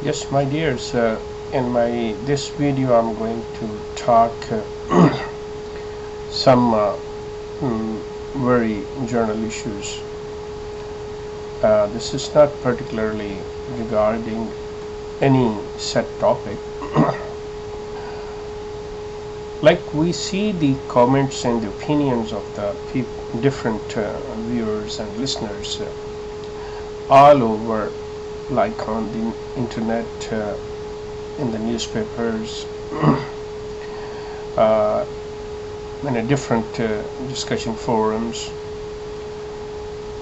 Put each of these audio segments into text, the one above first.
Yes, my dears, in my this video I'm going to talk some very general issues. This is not particularly regarding any set topic. Like we see the comments and the opinions of the different viewers and listeners all over, like on the internet, in the newspapers, in a different discussion forums,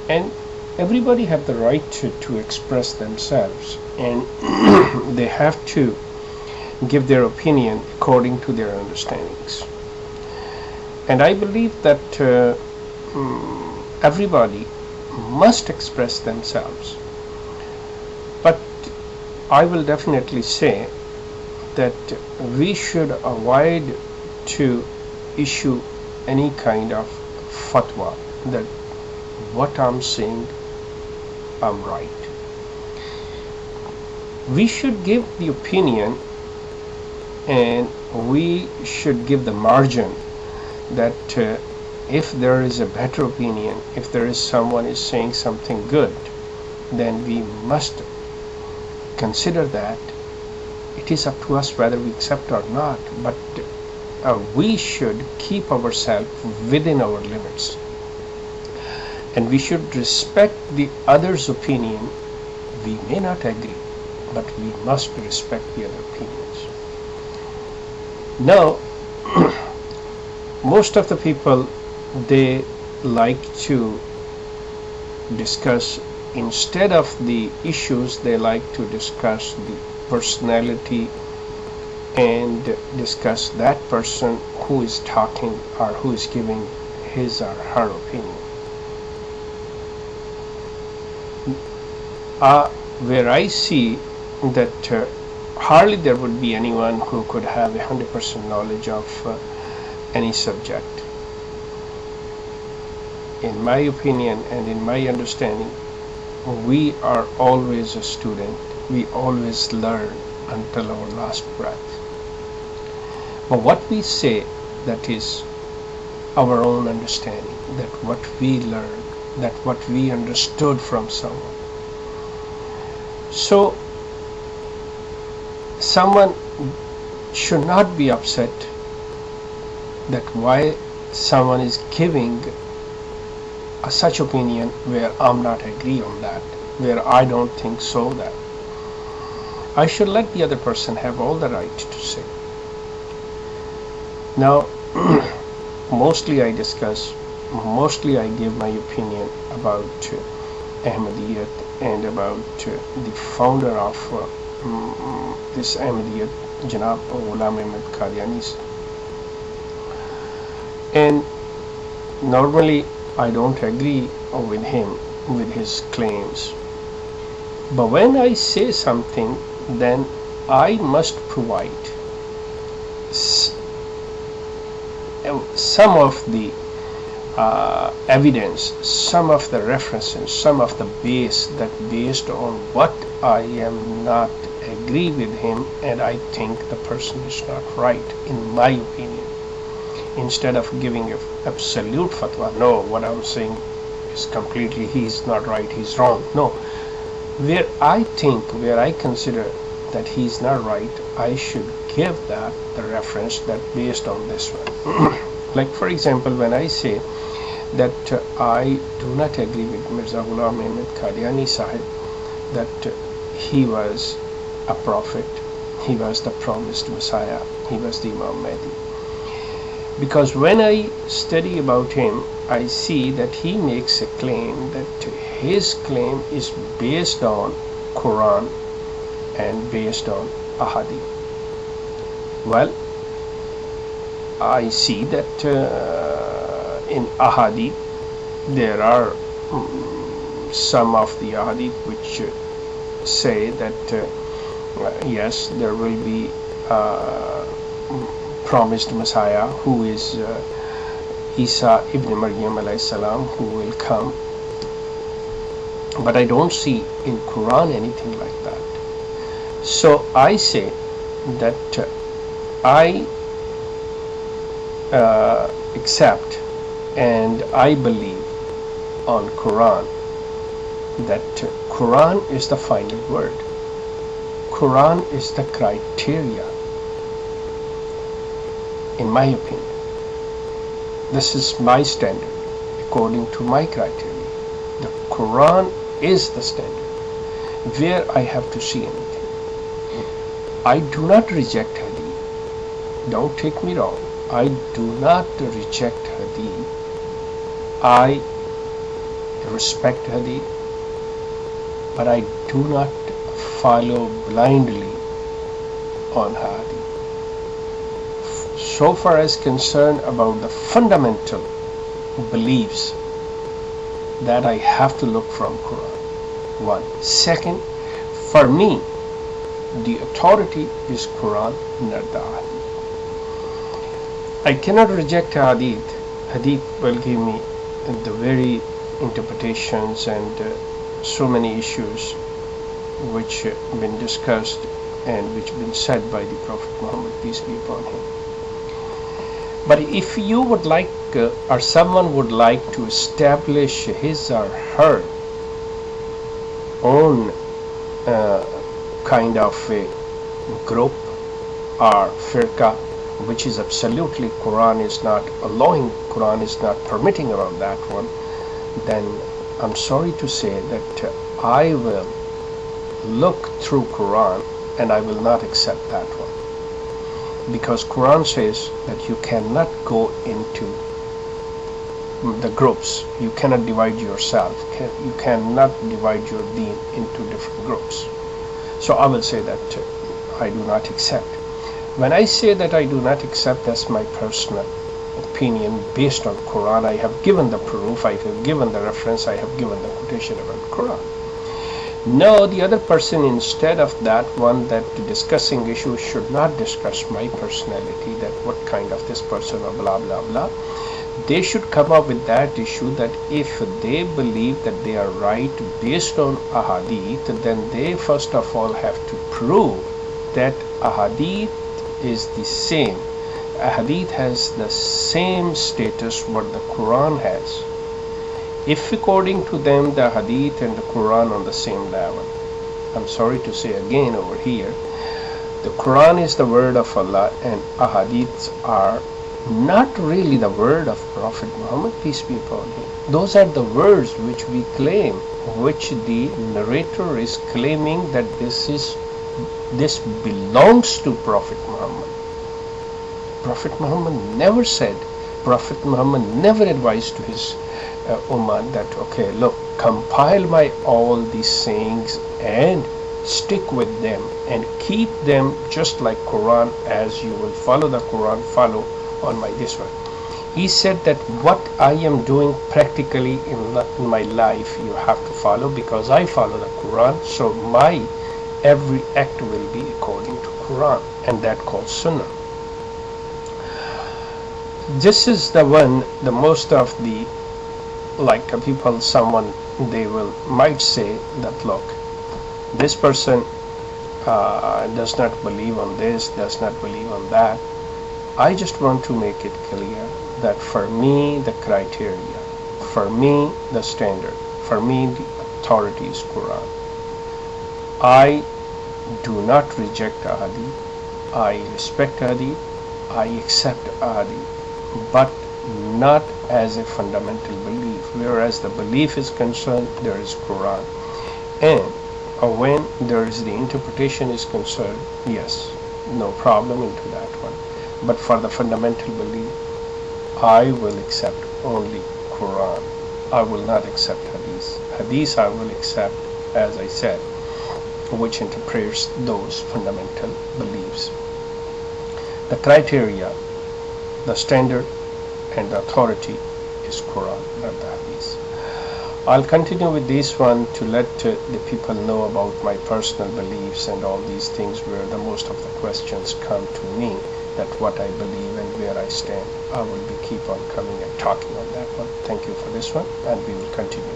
and everybody have the right to express themselves, and they have to give their opinion according to their understandings. And I believe that everybody must express themselves. But I will definitely say that we should avoid to issue any kind of fatwa that what I'm saying I'm right. We should give the opinion, and we should give the margin that if there is a better opinion, if there is someone is saying something good, then we must consider that. It is up to us whether we accept or not, but we should keep ourselves within our limits, and we should respect the other's opinion. We may not agree, but we must respect the other opinions. Now, most of the people, they like to discuss, instead of the issues, they like to discuss the personality and discuss that person who is talking or who is giving his or her opinion. Where I see that hardly there would be anyone who could have 100% knowledge of any subject. In my opinion and in my understanding, we are always a student. We always learn until our last breath. But what we say, that is our own understanding, that what we learned, that what we understood from someone. So someone should not be upset that why someone is giving such opinion where I'm not agree on that, where I don't think so. That I should let the other person have all the right to say. Now, mostly I give my opinion about Ahmadiyyat and about the founder of this Ahmadiyyat, Janab Ghulam Ahmad Qadiani's. And normally I don't agree with him, with his claims. But when I say something, then I must provide some of the evidence, some of the references, some of the base, that based on what I am not agree with him and I think the person is not right in my opinion, instead of giving an absolute fatwa. No, what I'm saying is completely, he's not right, he's wrong. No, where I think, where I consider that he's not right, I should give that the reference that based on this one. Like for example, when I say that I do not agree with Mirza Ghulam Ahmad Qadiani Sahib, that he was a prophet, he was the promised Messiah, he was the Imam Mahdi. Because when I study about him, I see that he makes a claim, that his claim is based on Quran and based on Ahadith. Well, I see that in Ahadith there are some of the Ahadith which say that yes, there will be promised Messiah who is Isa ibn Maryam alayhi salam, who will come. But I don't see in Quran anything like that. So I say that I accept and I believe on Quran, that Quran is the final word. Quran is the criteria, in my opinion. This is my standard, according to my criteria. The Quran is the standard where I have to see anything. I do not reject Hadith. Don't take me wrong. I do not reject Hadith. I respect Hadith, but I do not follow blindly on Hadith. So far as concerned about the fundamental beliefs, that I have to look from Quran. One. Second, for me, the authority is Quran, not the Hadith. I cannot reject Hadith. Hadith will give me the very interpretations and so many issues which have been discussed and which have been said by the Prophet Muhammad, peace be upon him. But if you would like or someone would like to establish his or her own kind of a group or firqa, which is absolutely Quran is not allowing, Quran is not permitting around that one, then I'm sorry to say that I will look through Quran and I will not accept that one, because Quran says that you cannot go into the groups, you cannot divide yourself, you cannot divide your deen into different groups. So I will say that I do not accept. When I say that I do not accept, that's my personal opinion based on Quran. I have given the proof, I have given the reference, I have given the quotation about Quran. No, the other person, instead of that one, that discussing issues should not discuss my personality, that what kind of this person or blah blah blah. They should come up with that issue that if they believe that they are right based on a hadith, then they first of all have to prove that a hadith is the same. A hadith has the same status what the Quran has. If according to them the hadith and the Quran on the same level, I'm sorry to say again over here, the Quran is the word of Allah and ahadiths are not really the word of Prophet Muhammad, peace be upon him. Those are the words which we claim, which the narrator is claiming that this belongs to Prophet Muhammad. Prophet Muhammad never said, Prophet Muhammad never advised to his ummah that, okay, look, compile my all these sayings and stick with them and keep them just like Quran, as you will follow the Quran, follow on my this one. He said that what I am doing practically in my life you have to follow, because I follow the Quran, so my every act will be according to Quran, and that called Sunnah. This is the one, the most of the people, someone they might say that, look, this person does not believe on this, does not believe on that. I just want to make it clear that for me the criteria, for me the standard, for me the authority is Quran. I do not reject Hadith. I respect Hadith. I accept Hadith, but not as a fundamental belief. Whereas the belief is concerned, there is Quran, and when there is the interpretation is concerned, yes, no problem into that one. But for the fundamental belief, I will accept only Quran. I will not accept Hadith. Hadith I will accept, as I said, which interprets those fundamental beliefs. The criteria, the standard, and the authority is Quran, not the Hadith. I'll continue with this one to let the people know about my personal beliefs and all these things, where the most of the questions come to me, that what I believe and where I stand. I will be keep on coming and talking on that one. Thank you for this one, and we will continue.